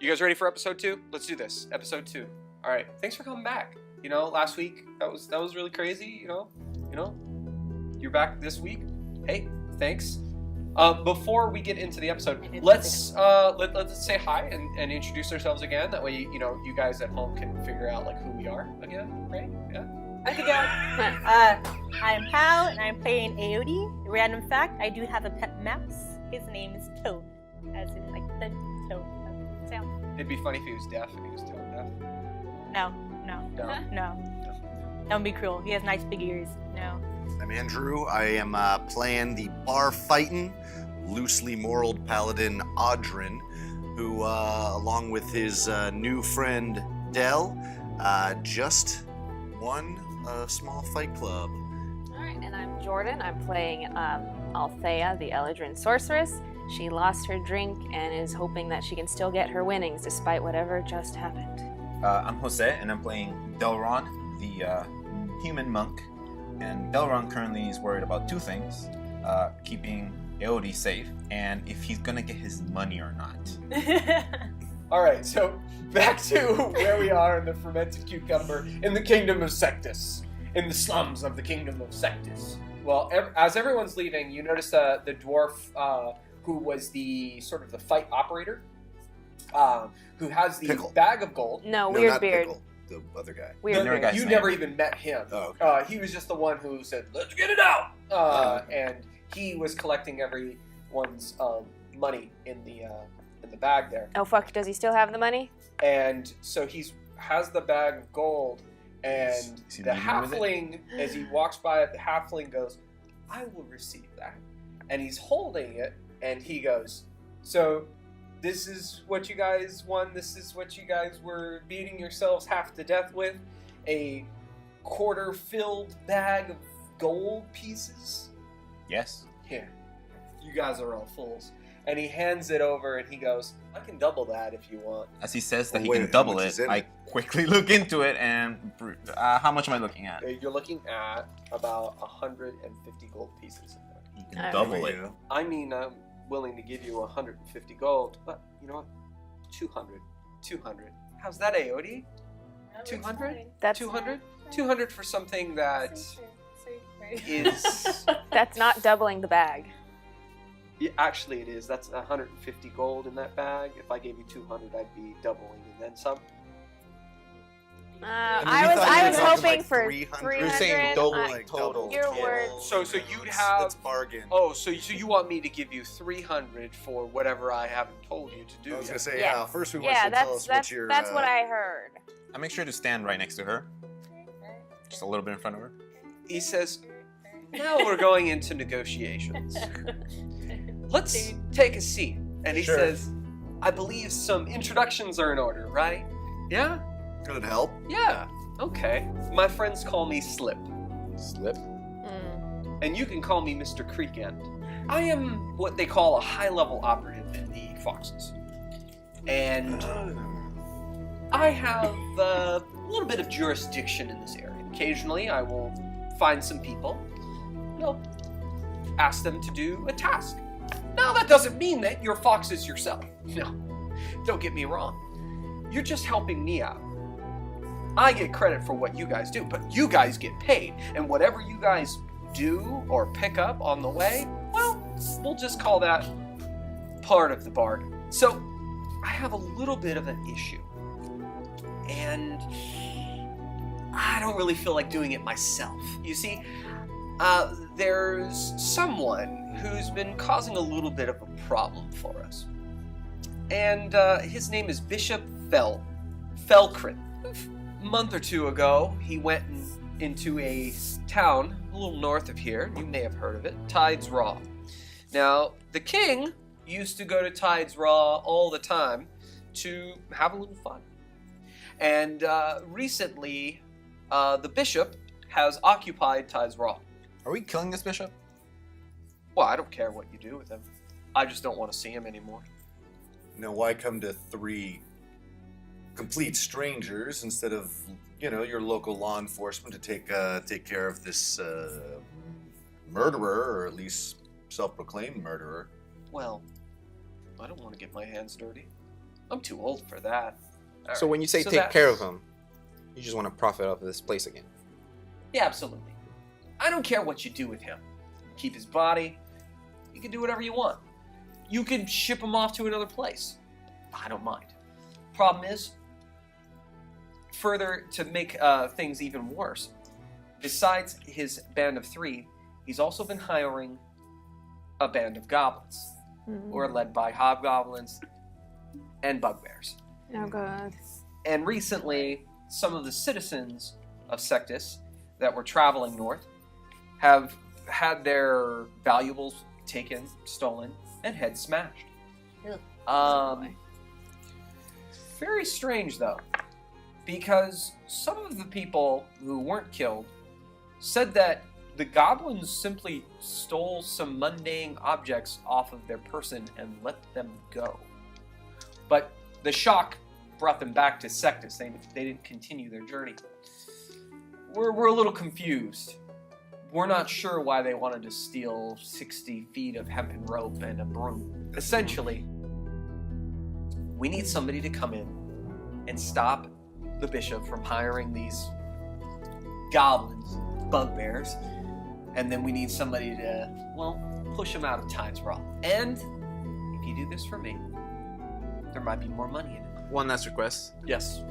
You guys ready for episode 2? Let's do this. Episode 2. All right. Thanks for coming back. You know, last week that was really crazy. You know, you're back this week. Hey, thanks. Before we get into the episode, let's say hi and introduce ourselves again. That way, you know, you guys at home can figure out like who we are again, right? Yeah. Okay, I'm Pal, and I'm playing Aody. Random fact: I do have a pet mouse. His name is Toad, as in like the toad sound. It'd be funny if he was deaf and he was tone deaf. No. Don't be cruel. He has nice big ears. No. I'm Andrew. I am playing the bar-fighting, loosely moraled paladin Audrin, who, along with his new friend Del, just won a small fight club. Alright, and I'm Jordan. I'm playing Althea, the Eladrin sorceress. She lost her drink and is hoping that she can still get her winnings despite whatever just happened. I'm Jose, and I'm playing Delron, the human monk. And Delron currently is worried about 2 things. Keeping Aody safe, and if he's gonna get his money or not. All right, so back to where we are in the fermented cucumber in the kingdom of Sectus, in the slums of the kingdom of Sectus. Well, as everyone's leaving, you notice the dwarf who was the sort of the fight operator, who has the Pickle. bag of gold. No, No, Weird not Beard. Pickle, the other guy. Weird Never Beard. got- You Guy's never name. even met him. Oh, okay. He was just the one who said, "Let's get it out," and he was collecting everyone's money in the bag there. Oh fuck, does he still have the money? And so has the bag of gold, and Is he the leaving with it? halfling, as he walks by it, the halfling goes, "I will receive that," and he's holding it, and he goes, "So this is what you guys won. This is what you guys were beating yourselves half to death with, a quarter-filled bag of gold pieces." Yes. Here, you guys are all fools. And he hands it over, and he goes, "I can double that if you want." As he says that he Wait, can how double much it, is in I it? quickly look into it and how much am I looking at? You're looking at about 150 gold pieces in there. You can Alright. double it. Yeah. I mean, I'm willing to give you 150 gold, but you know what? 200. 200. How's that, Aody? 200? That's 200? 200 for something that is... that's not doubling the bag. Yeah, actually, it is. That's 150 gold in that bag. If I gave you 200, I'd be doubling and then some. I was talking hoping like for 300. 300. You're saying double I- like total. Your kill. word. So you'd have... Let's bargain. Oh, so you want me to give you 300 for whatever I haven't told you to do I was yet. gonna say, Yeah. first we want Yeah, you to tell that's us what your... that's what I heard. I make sure to stand right next to her. Just a little bit in front of her. He says, "Now we're going into negotiations. Let's take a seat." And he Sure. says, "I believe some introductions are in order, right? Yeah? Could it help? Yeah. Okay. My friends call me Slip, Slip. and you can call me Mr. Creekend. I am what they call a high-level operative in the Foxes. And I have a little bit of jurisdiction in this area. Occasionally, I will find some people, ask them to do a task. Now, that doesn't mean that you're foxes yourself. No, don't get me wrong. You're just helping me out. I get credit for what you guys do, but you guys get paid. And whatever you guys do or pick up on the way, well, we'll just call that part of the bargain. So, I have a little bit of an issue. And I don't really feel like doing it myself. You see, there's someone who's been causing a little bit of a problem for us. And his name is Bishop Felcrin. A month or two ago, he went into a town a little north of here. You may have heard of it, Tides Raw. Now, the king used to go to Tides Raw all the time to have a little fun. And recently, the bishop has occupied Tides Raw. Are we killing this bishop? Well, I don't care what you do with him. I just don't want to see him anymore. Now, why come to 3 complete strangers instead of, your local law enforcement to take care of this murderer, or at least self-proclaimed murderer? Well, I don't want to get my hands dirty. I'm too old for that. All So right. when you say So take care of that's- him, you just want to profit off of this place again. Yeah, absolutely. I don't care what you do with him. Keep his body. You can do whatever you want. You can ship him off to another place. I don't mind. Problem is, further to make things even worse, besides his band of 3, he's also been hiring a band of goblins, who are led by hobgoblins and bugbears. Oh god. And recently, some of the citizens of Sectus that were traveling north have had their valuables taken, stolen, and heads smashed. Very strange, though, because some of the people who weren't killed said that the goblins simply stole some mundane objects off of their person and let them go. But the shock brought them back to Sectus. They didn't continue their journey. We're a little confused. We're not sure why they wanted to steal 60 feet of hempen rope and a broom. Essentially, we need somebody to come in and stop the bishop from hiring these goblins, bugbears, and then we need somebody to, well, push them out of Tides Raw. And if you do this for me, there might be more money in it. One last request. Yes.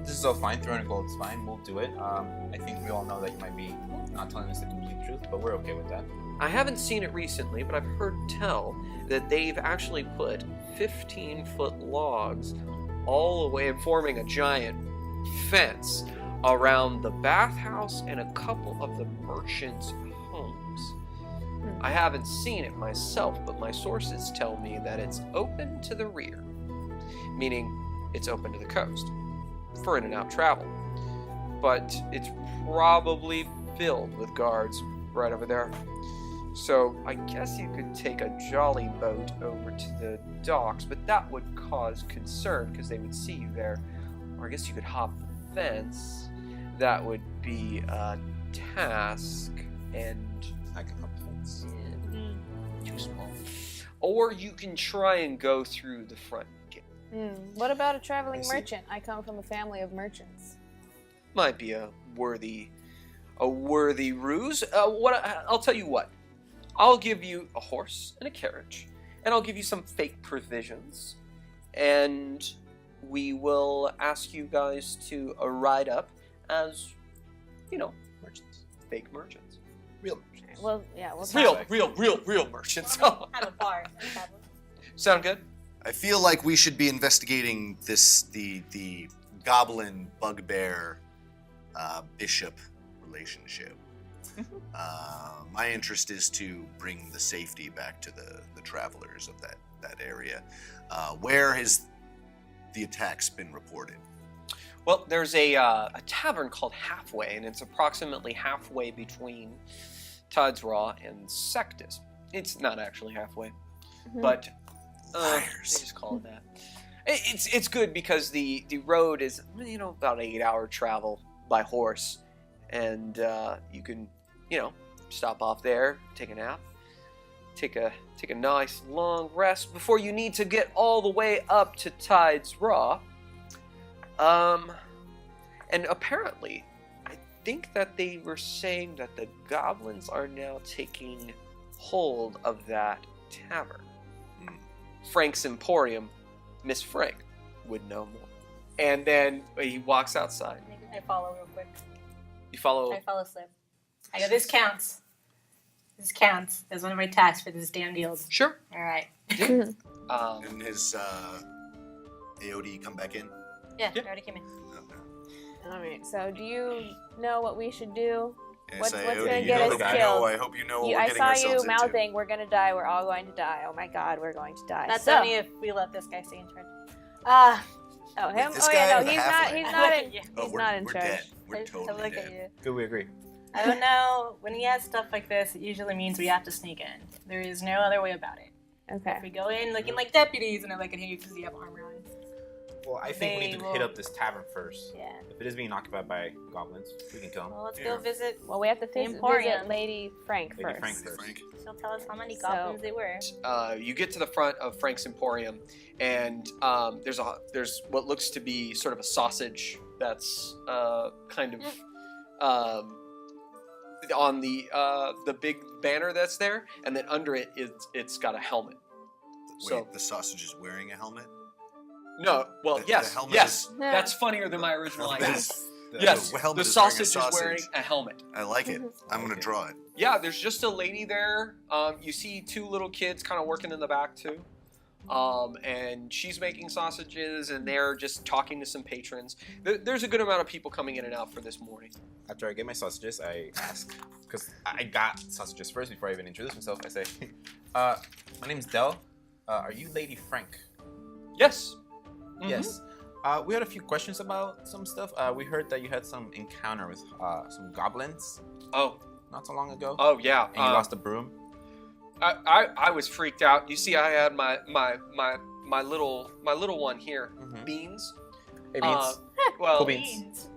This is all fine. 300 gold is fine. We'll do it. I think we all know that you might be not telling us the complete truth, but we're okay with that. I haven't seen it recently, but I've heard tell that they've actually put 15-foot logs all the way forming a giant fence around the bathhouse and a couple of the merchants' homes. I haven't seen it myself, but my sources tell me that it's open to the rear, meaning it's open to the coast for in and out travel. But it's probably filled with guards right over there. So I guess you could take a jolly boat over to the docks, but that would cause concern because they would see you there. Or I guess you could hop the fence. That would be a task, and I can hop the fence. too small. Or you can try and go through the front gate. What about a traveling I see. merchant? I come from a family of merchants. Might be a worthy ruse. I'll tell you what. I'll give you a horse and a carriage, and I'll give you some fake provisions, and we will ask you guys to ride up as, Merchants. fake merchants. Real merchants. Well, yeah, we'll Real merchants. Have a bar. Sound good? I feel like we should be investigating the goblin bugbear bishop relationship. My interest is to bring the safety back to the travelers of that area. Where has the attacks been reported? Well, there's a tavern called Halfway, and it's approximately halfway between Tides Raw and Sectus. It's not actually halfway, but they Liars. just call it that. It's good because the road is about an 8-hour travel by horse, and you can stop off there, take a nap, take a nice long rest before you need to get all the way up to Tides Raw. And apparently, I think that they were saying that the goblins are now taking hold of that tavern. Frank's Emporium, Miss Frank would know more. And then he walks outside. I follow real quick. You follow. I follow Slip. I go, this counts. This counts as one of my tasks for this damn deal. Sure. All right. And has AOD come back in? Yeah, I already came in. All right. So, do you know what we should do? Yes, What's AOD, gonna you get know us that- killed? I hope you know what we're I getting saw ourselves you into. mouthing, "We're gonna die. We're all going to die. Oh my God, we're going to die." That's so, only if we let this guy stay in charge. Oh, him? This Oh yeah, guy, no, the he's not. halfling. He's I not look in. at you. Oh, He's not in we're charge. dead. We're I totally look dead. at you. Do we agree? I don't know. When he has stuff like this, it usually means we have to sneak in. There is no other way about it. Okay. If we go in looking like deputies and they're looking at you because you have armor on. Well, I think we need to hit up this tavern first. Yeah. If it is being occupied by goblins, we can kill them. Well, let's Yeah. go visit. Well, we have to visit Emporium. Lady Frank Lady first. Frank Hey, first. Frank. She'll tell us how many So- goblins they were. You get to the front of Frank's Emporium, and there's what looks to be sort of a sausage that's kind of on the big banner that's there, and then under it it's got a helmet. Wait, So the sausage is wearing a helmet? no, well, The yes, helmet yes, is- that's funnier than my original idea. That's- Yes, the helmet the is wearing a sausage is sausage. wearing a helmet. I like it. I'm gonna Okay. draw it. Yeah, there's just a lady there. You see two little kids kind of working in the back too. And she's making sausages, and they're just talking to some patrons. There's a good amount of people coming in and out for this morning. After I get my sausages, I ask, because I got sausages first before I even introduce myself. I say, my name's Del. Are you Lady Frank? Yes. Mhm. Yes. We had a few questions about some stuff. We heard that you had some encounter with some goblins Oh. not so long ago. Oh yeah. And you lost a broom. I was freaked out. You see, I had my little one here, Mhm. Beans. Hey, Beans. Well, Cool beans.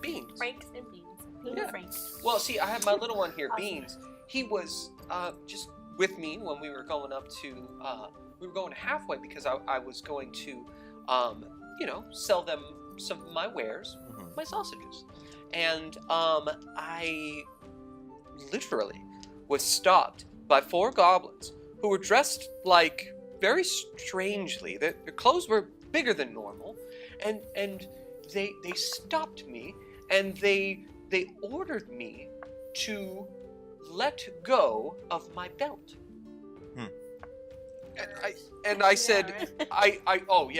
Beans. Franks and beans. Beans Yeah. Franks. Well, see, I had my little one here, Awesome. Beans. He was just with me when we were going up to, we were going halfway because I was going to, sell them some of my wares, Mhm. my sausages. And I literally was stopped by 4 goblins who were dressed like very strangely. Their clothes were bigger than normal, and they stopped me and they ordered me to let go of my belt. Hmm. And I said, oh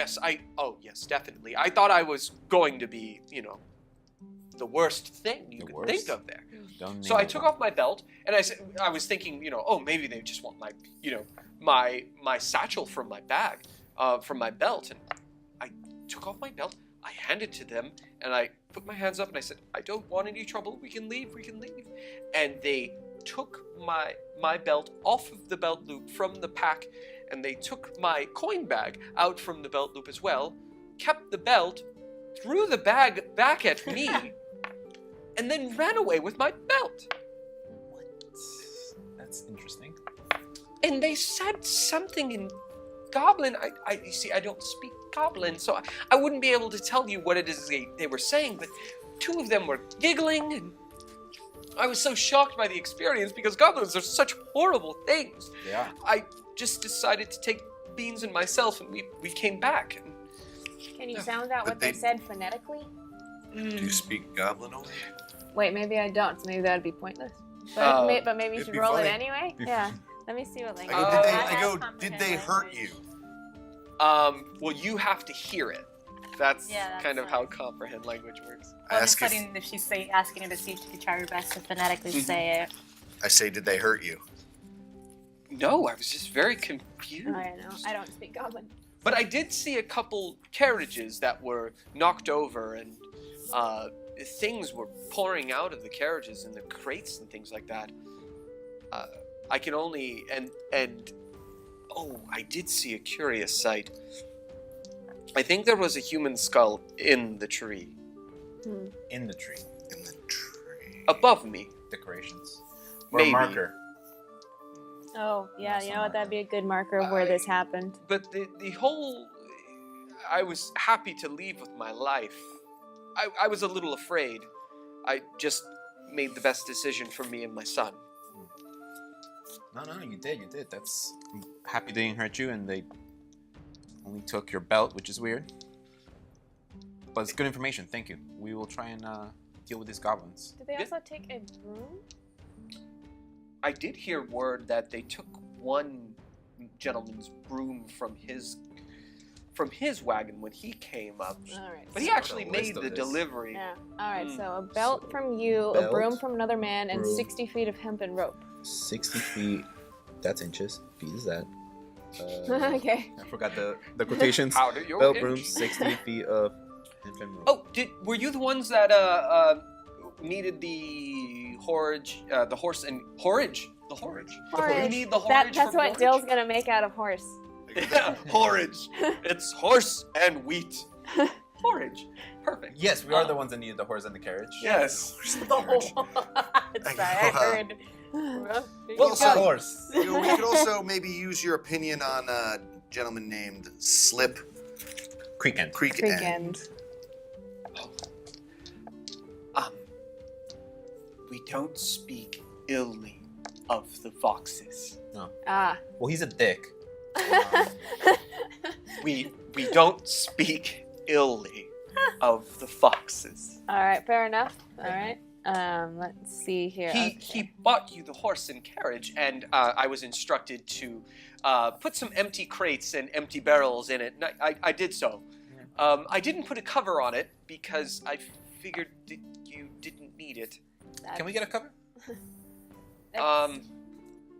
yes, definitely. I thought I was going to be, the worst thing you The could worst? think of there. Don't So I name took it. off my belt, and I was thinking, oh, maybe they just want my satchel from my bag, from my belt, and I took off my belt. I handed it to them, and I put my hands up, and I said, I don't want any trouble. We can leave. And they took my belt off of the belt loop from the pack, and they took my coin bag out from the belt loop as well, kept the belt, threw the bag back at me, and then ran away with my belt. That's interesting. And they said something in Goblin. You see, I don't speak Goblin, so I wouldn't be able to tell you what it is they were saying, but 2 of them were giggling, and I was so shocked by the experience because goblins are such horrible things. Yeah. I just decided to take Beans and myself, and we came back. And Can you sound out But what they they- said phonetically? Do you speak Goblin only? Wait, maybe I don't, so maybe that'd be pointless. But, Uh, but maybe you it'd should be roll funny. it anyway? Yeah. Let me see what I language. go, Uh, did they hurt you? well, you have to hear it. That's Yeah, that's kind of right. how comprehend language works. I ask if, if she's asking her to see if she could try her best to phonetically Mhm. say it. I say, did they hurt you? No, I was just very confused. Oh, I know. I don't speak Goblin. But I did see a couple carriages that were knocked over, and things were pouring out of the carriages and the crates and things like that. I can only I did see a curious sight. I think there was a human skull in the tree In the tree. In the tree. above me. Decorations. Or Maybe. a marker. Oh, yeah, you know what? Something That'd be a good marker of where this happened. But the whole, I was happy to leave with my life. I was a little afraid. I just made the best decision for me and my son. No, you did. That's. I'm happy they didn't hurt you, and they only took your belt, which is weird. But it's good information. Thank you. We will try and deal with these goblins. Did they Yeah. also take a broom? I did hear word that they took one gentleman's broom from his wagon when he came up. All right. But he so- actually Got a list made of the this. delivery. Yeah. All right. Mm. So a belt from you, a belt, broom from another man, and broom. 60 feet of hempen rope. 60 feet. That's inches. Feet is that. Okay. I forgot the quotations. How do you Belt inch? broom, 60 feet of infant rope. Oh, were you the ones that needed the horage, the horse and horage? The horage. Horage. You need the horage. That's horage? what Dill's gonna make out of horse. Yeah, horage. It's horse and wheat. Forage. Perfect. Yes, we are the ones that needed the horse and the carriage. Yes. Sorry, I heard. Well, Of so- course. We could also maybe use your opinion on a gentleman named Slip Creek End. Creek Creek End. End. We don't speak illy of the foxes. Ah. Well, he's a dick. We don't speak illy of the foxes. All right, fair enough. All right. Let's see here. He bought you the horse and carriage, and I was instructed to put some empty crates and empty barrels in it. And I did so. I didn't put a cover on it because I figured that you didn't need it. Can we get a cover?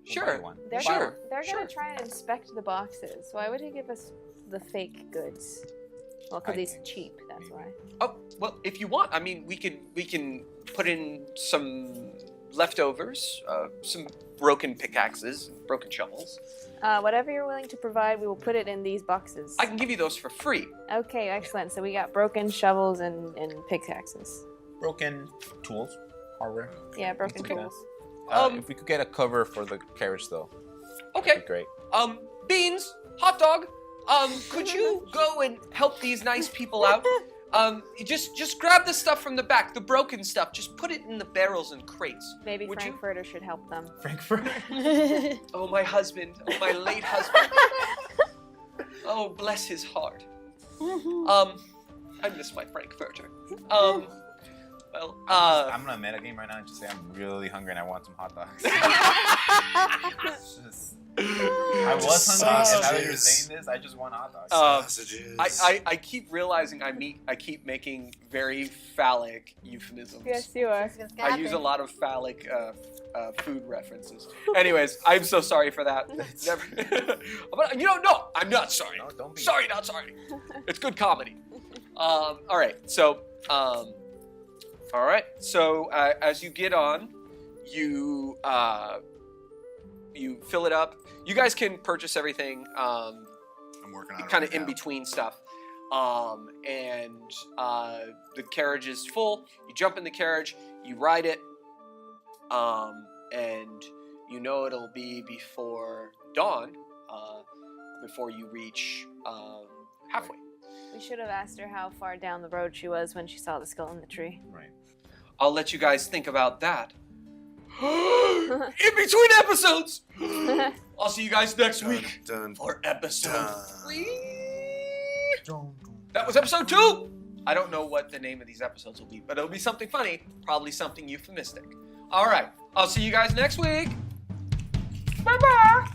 Sure. They're Sure. gonna try and inspect the boxes. Why would he give us the fake goods? Well, because he's cheap. That's why. Oh well, if you want, I mean, we can put in some leftovers, some broken pickaxes, broken shovels. Whatever you're willing to provide, we will put it in these boxes. I can give you those for free. Okay, excellent. So we got broken shovels and pickaxes. Broken tools. Hardware. Yeah, broken Okay. tools. If we could get a cover for the carriage, though, Okay. that'd be great. Beans, hot dog. Could you go and help these nice people out? You just grab the stuff from the back, the broken stuff. Just put it in the barrels and crates. Maybe Would you? Frankfurter should help them. Frankfurt. Oh, my husband. Oh, my late husband. Oh, bless his heart. I miss my Frankfurter. Well, I'm gonna metagame right now and just say I'm really hungry and I want some hot dogs. I was hungry, and now that you're Sausages. saying this, I just want hot dogs. Sausages. I keep realizing I keep making very phallic euphemisms. Yes, you are. I use a lot of phallic food references. Anyways, I'm so sorry for that. Never. But, no, I'm not sorry. No, don't be. Sorry, not sorry. It's good comedy. All right. So, as you get on, you fill it up. You guys can purchase everything. I'm working on it. Kind of right in now. between stuff. And the carriage is full. You jump in the carriage, you ride it, and you know it'll be before dawn, before you reach halfway. We should have asked her how far down the road she was when she saw the skull in the tree. Right. I'll let you guys think about that. In between episodes! I'll see you guys next week Dun, for episode dun. 3. That was episode 2! I don't know what the name of these episodes will be, but it'll be something funny, probably something euphemistic. All right, I'll see you guys next week. Bye-bye!